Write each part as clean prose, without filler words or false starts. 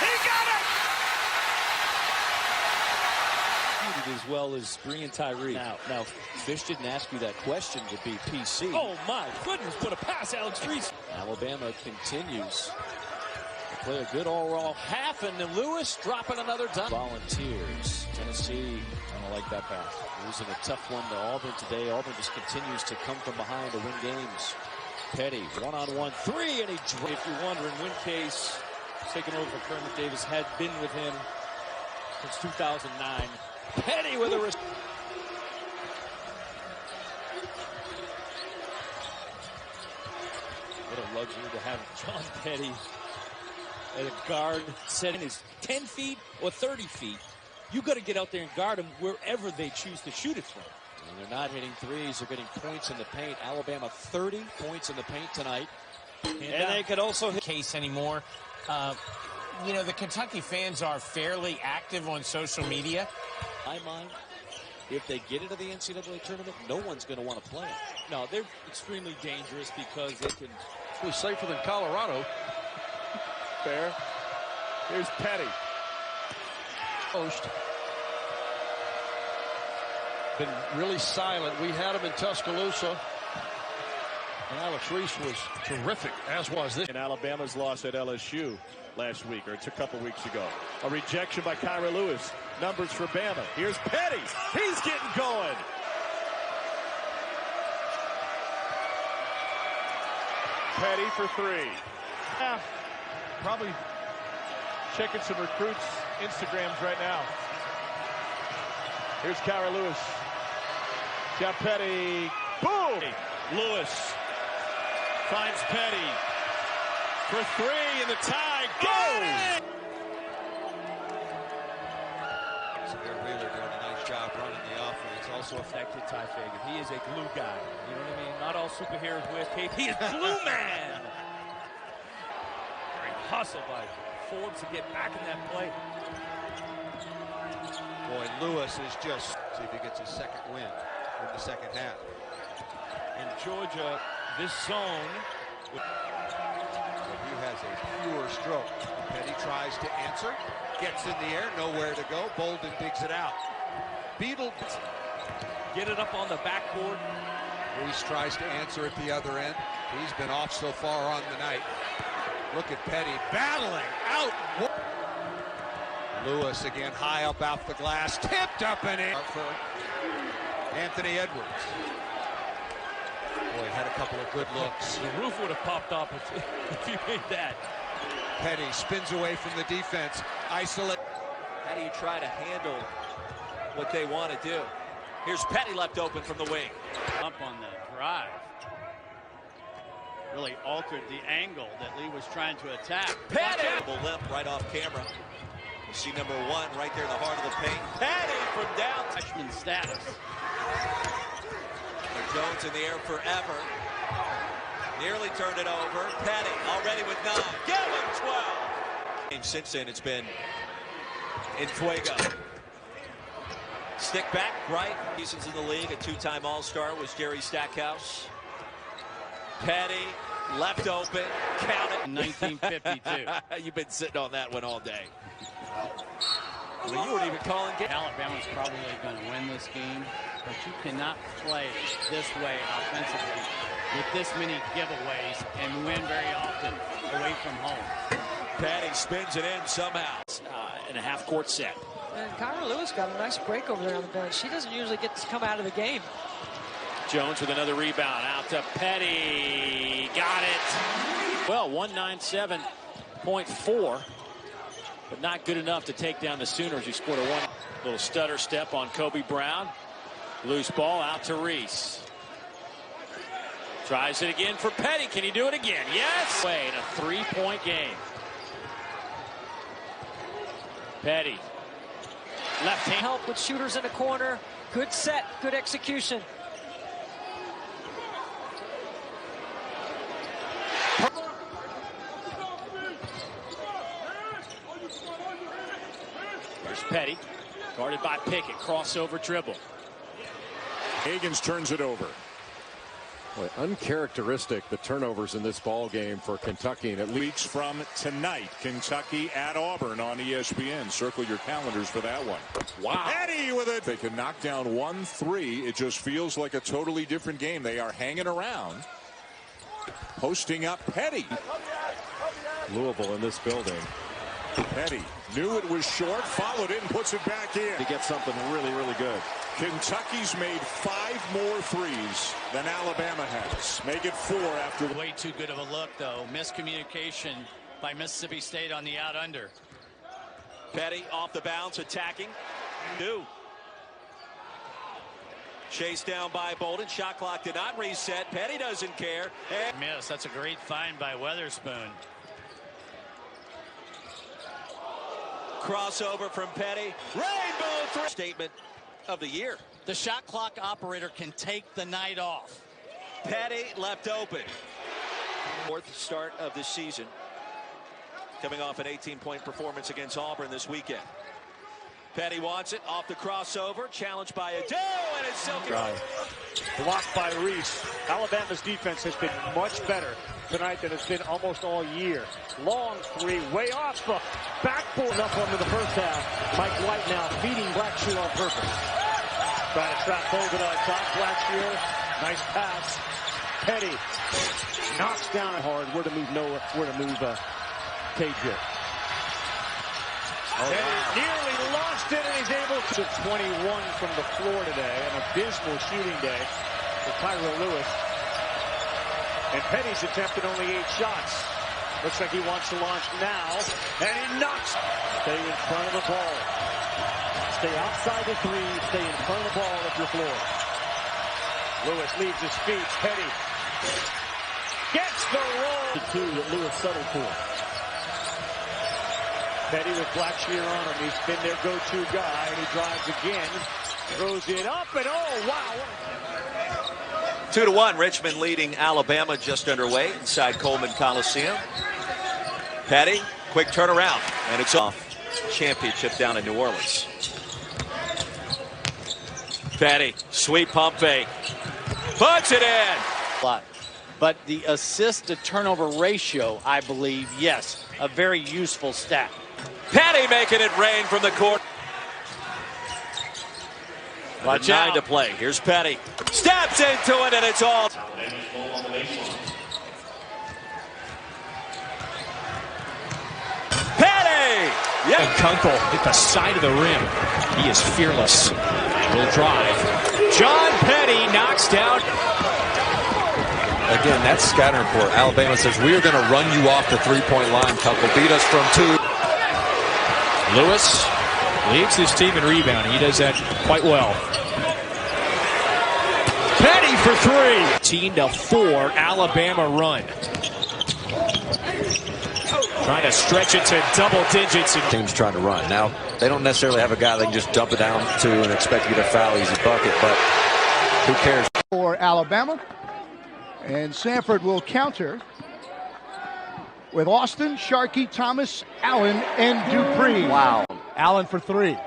He got it! As well as Bree and Tyree. Now, Fish didn't ask you that question to be PC. Oh my goodness, what a pass, Alex Reese. Alabama continues to play a good overall half, and then Lewis dropping another dime. Volunteers. Tennessee, I don't like that pass. Losing a tough one to Auburn today. Auburn just continues to come from behind to win games. Petty, one-on-one three, and he If you're wondering, Wincase taking over for Kermit Davis had been with him since 2009. Petty with a wrist. What a luxury to have John Petty at a guard setting is 10 feet or 30 feet. You got to get out there and guard them wherever they choose to shoot it from. And they're not hitting threes. They're getting points in the paint. Alabama 30 points in the paint tonight. And they could also hit case anymore. You know, the Kentucky fans are fairly active on social media. In my mind, if they get into the NCAA tournament, no one's going to want to play them. No, they're extremely dangerous because they can. It's safer than Colorado. Fair. Here's Petty. Post. Been really silent. We had him in Tuscaloosa. And Alex Reese was terrific, as was this. And Alabama's loss at LSU last week, or it's a couple weeks ago. A rejection by Kyra Lewis. Numbers for Bama. Here's Petty. He's getting going. Petty for three. Yeah, probably checking some recruits' Instagrams right now. Here's Kyra Lewis. Got Petty. Boom! Lewis finds Petty for three, and the tie goes! Wheeler doing a nice job running the offense. Also Affected Ty Fagan. He is a glue guy. You know what I mean? Not all superheroes wear cape. He is glue man. Great hustle by Forbes to get back in that play. boy, Lewis is just see if he gets his second win in the second half. In Georgia, this zone. He has a pure stroke. Petty tries to answer, gets in the air, nowhere to go. Bolden digs it out. Beadle Get it up on the backboard. Reese tries to answer at the other end. He's been off so far on the night. Look at Petty battling out. Lewis again high up off the glass, tipped up and in for Anthony Edwards. Boy, had a couple of good looks. The roof would have popped off if you made that. Petty spins away from the defense. Isolate. How do you try to handle what they want to do? Here's Petty left open from the wing. Up on the drive. Really altered the angle that Lee was trying to attack. Petty! Limp right off camera. You see number one right there in the heart of the paint. Petty from down. Freshman status. Jones in the air forever. Nearly turned it over. Petty already with 9. Give him 12. And since then, it's been in Fuego. Stick back, right? Seasons in the league. A two-time All-Star was Jerry Stackhouse. Petty left open. Count it. 1952. You've been sitting on that one all day. I mean, you weren't even calling games. Alabama's probably going to win this game, but you cannot play this way offensively with this many giveaways and win very often away from home. Petty spins it in somehow. In a half-court set. And Kyra Lewis got a nice break over there on the bench. She doesn't usually get to come out of the game. Jones with another rebound. Out to Petty. Got it. Well, 197.4. But not good enough to take down the Sooners, who scored a one little stutter step on Kobe Brown. Loose ball out to Reese. Tries it again for Petty. Can he do it again? Yes! Way in a three-point game. Petty. Left hand. Help with shooters in the corner. Good set, good execution. Here's Petty, guarded by Pickett, crossover dribble. Higgins turns it over. Boy, uncharacteristic, the turnovers in this ball game for Kentucky. And it Weeks from tonight, Kentucky at Auburn on ESPN. Circle your calendars for that one. Wow. Eddie with it. They can knock down 1-3. It just feels like a totally different game. They are hanging around. Posting up Petty. Louisville in this building. Petty knew it was short, followed it, and puts it back in. To get something really, really good. Kentucky's made 5 more threes than Alabama has. Make it 4 after. Way too good of a look, though. Miscommunication by Mississippi State on the out under. Petty off the bounce, attacking. New. Chased down by Bolden. Shot clock did not reset. Petty doesn't care. And Miss. That's a great find by Weatherspoon. crossover from Petty. Rainbow three. Statement of the year. The shot clock operator can take the night off. Petty left open. 4th start of the season. Coming off an 18-point performance against Auburn this weekend. Petty wants it off the crossover. Challenged by Ado, and it's Silky. Blocked by Reese. Alabama's defense has been much better tonight than it's been almost all year. Long three, way off the backboard. Up on to the first half. Mike White now feeding Blackshear on purpose. Trying to trap Bolden on top. Blackshear, nice pass. Petty knocks down hard. Where to move Noah? Where to move KJ? Oh, wow. Nearly lost it, and he's able to 21 from the floor today. An abysmal shooting day for Tyra Lewis. And Petty's attempted only 8 shots. Looks like he wants to launch now, and he knocks. Stay in front of the ball. Stay outside the three. Stay in front of the ball if you're Florida. Lewis leaves his feet. Petty gets the roll. The 2 that Lewis settled for. Petty with Blackshear on him. He's been their go-to guy, and he drives again. Throws it up, and oh, wow. 2-1, Richmond leading Alabama just underway inside Coleman Coliseum. Petty, quick turnaround, and it's off. Championship down in New Orleans. Petty, sweet pump fake. Puts it in. But the assist to turnover ratio, I believe, yes, a very useful stat. Petty making it rain from the court. Watch 9 out. to play. Here's Petty. Steps into it, and it's all. Petty! Yeah. Kunkel hit the side of the rim. He is fearless. Will drive. John Petty knocks down. Again, that's scattering for Alabama. Says we are going to run you off the three-point line. Kunkel beat us from 2. Lewis leads his team in rebounding. He does that quite well. Petty for 3. 18-4 Alabama run. Trying to stretch it to double digits. Team's trying to run. Now, they don't necessarily have a guy they can just dump it down to and expect to get a foul, easy bucket, but who cares? For Alabama, and Sanford will counter with Austin, Sharkey, Thomas, Allen, and Dupree. Wow. Allen for 3.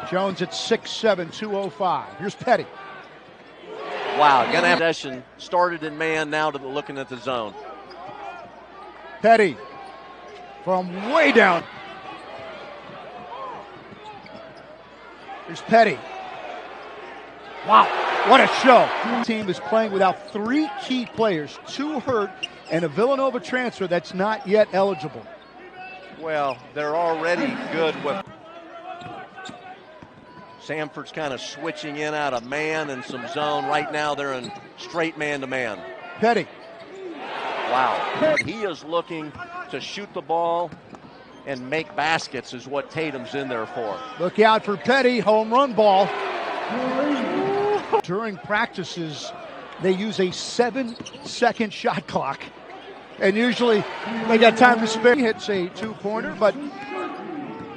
Jones at 6'7", 205. Here's Petty. Wow, gonna have possession. Started in man, now to looking at the zone. Petty from way down. Here's Petty. Wow, what a show. The team is playing without 3 key players, 2 hurt, and a Villanova transfer that's not yet eligible. Well, they're already good with. Sanford's kind of switching in out of man and some zone. Right now they're in straight man-to-man. Petty. Wow. He is looking to shoot the ball and make baskets is what Tatum's in there for. Look out for Petty, home run ball. During practices, they use a 7-second shot clock. And usually they got time to spare. He hits a 2-pointer, but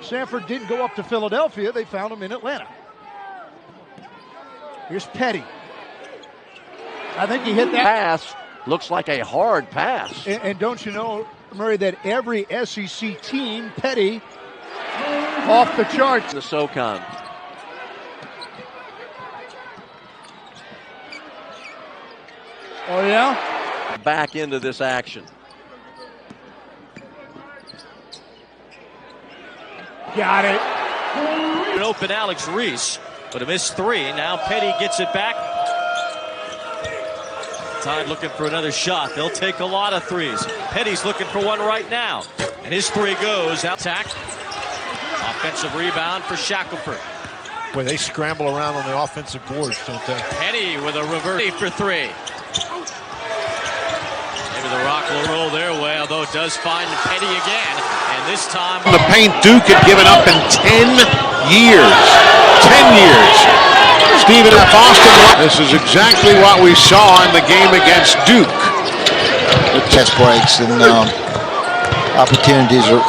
Sanford didn't go up to Philadelphia. They found him in Atlanta. Here's Petty. I think he hit that pass. Looks like a hard pass. And don't you know, Murray, that every SEC team, Petty, off the charts. The SoCon. Oh, yeah? Back into this action. Got it. An open Alex Reese, but a missed three. Now Petty gets it back. Tide looking for another shot. They'll take a lot of threes. Petty's looking for one right now. And his three goes. Attack. Offensive rebound for Shackelford. Boy, they scramble around on the offensive boards, don't they? Petty with a reverse for three. Maybe the rock will roll their way, although it does find Petty again. And this time... The paint Duke had given up in 10 years. 10 years. Stephen F. Austin. This is exactly what we saw in the game against Duke. The test breaks and opportunities are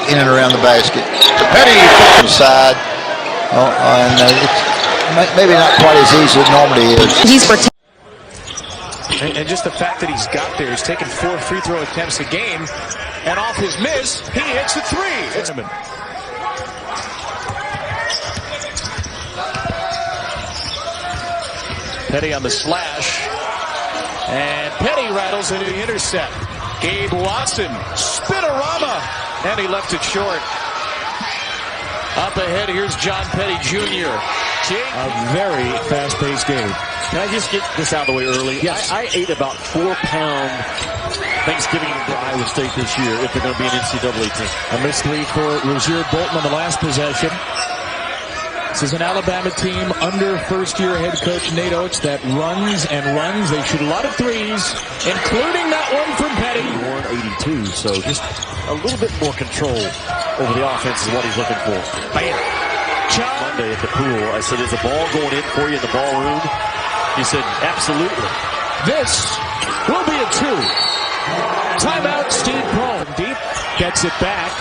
in and around the basket. Petty. On the side. And it's maybe not quite as easy as it normally is. And just the fact that he's got there, he's taken 4 free throw attempts a game, and off his miss, he hits the three. It's Petty on the slash, and Petty rattles into the intercept. Gabe Watson, spinorama, and he left it short. Up ahead, here's John Petty Jr. A very fast-paced game. Can I just get this out of the way early? Yes. I ate about 4-pound Thanksgiving to Iowa State this year if they're going to be an NCAA team. A missed three for Rozier Bolton on the last possession. This is an Alabama team under first-year head coach Nate Oates that runs and runs. They shoot a lot of threes, including that one from Petty. 182, so just a little bit more control over the offense is what he's looking for. Bam! Monday at the pool, I said, is the ball going in for you in the ballroom? He said, absolutely. This will be a 2. Timeout, Steve Prohm. Deep, gets it back.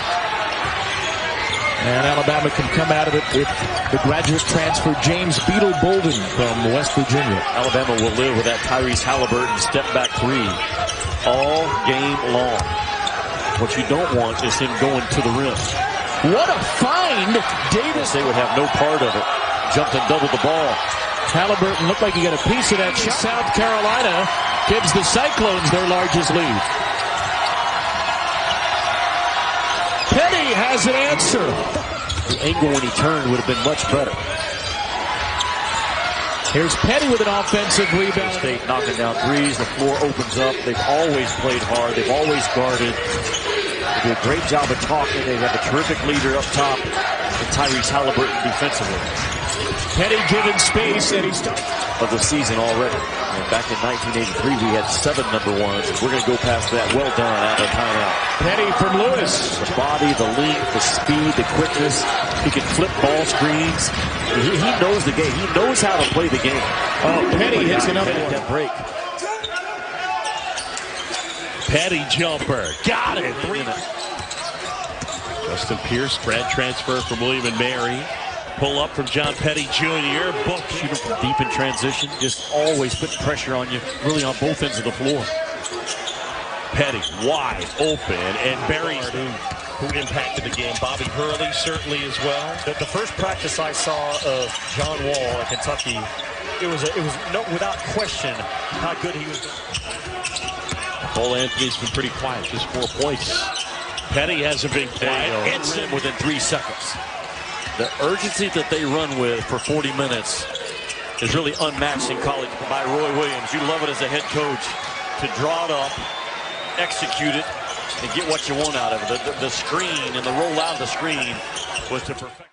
And Alabama can come out of it with the graduate transfer James Beetle Bolden from West Virginia. Alabama will live with that Tyrese Halliburton step-back three all game long. What you don't want is him going to the rim. What a find! Davis. They would have no part of it. Jumped and doubled the ball. Halliburton looked like he got a piece of that shot. South Carolina gives the Cyclones their largest lead. Petty has an answer. The angle when he turned would have been much better. Here's Petty with an offensive rebound. State knocking down threes. The floor opens up. They've always played hard. They've always guarded. They do a great job of talking. They have a terrific leader up top in Tyrese Halliburton defensively. Petty given space, and he's of the season already. And back in 1983, we had 7 number ones. We're going to go past that. Well done out of timeout. Petty from Lewis. The body, the length, the speed, the quickness. He can flip ball screens. He knows the game. He knows how to play the game. Oh, Petty hits another one. That break. Petty jumper. Got it. 3 minutes. Justin Pierce, grad transfer from William & Mary. Pull up from John Petty Jr. Book shooter from deep in transition. Just always putting pressure on you, really on both ends of the floor. Petty wide open, and Barry, who impacted the game. Bobby Hurley certainly as well. The first practice I saw of John Wall at Kentucky, it was no, without question how good he was. Cole Anthony's been pretty quiet, just 4 points. Petty hasn't been quiet. Hits him within 3 seconds. The urgency that they run with for 40 minutes is really unmatched in college by Roy Williams. You love it as a head coach to draw it up, execute it, and get what you want out of it. The screen and the roll out of the screen was to perfect.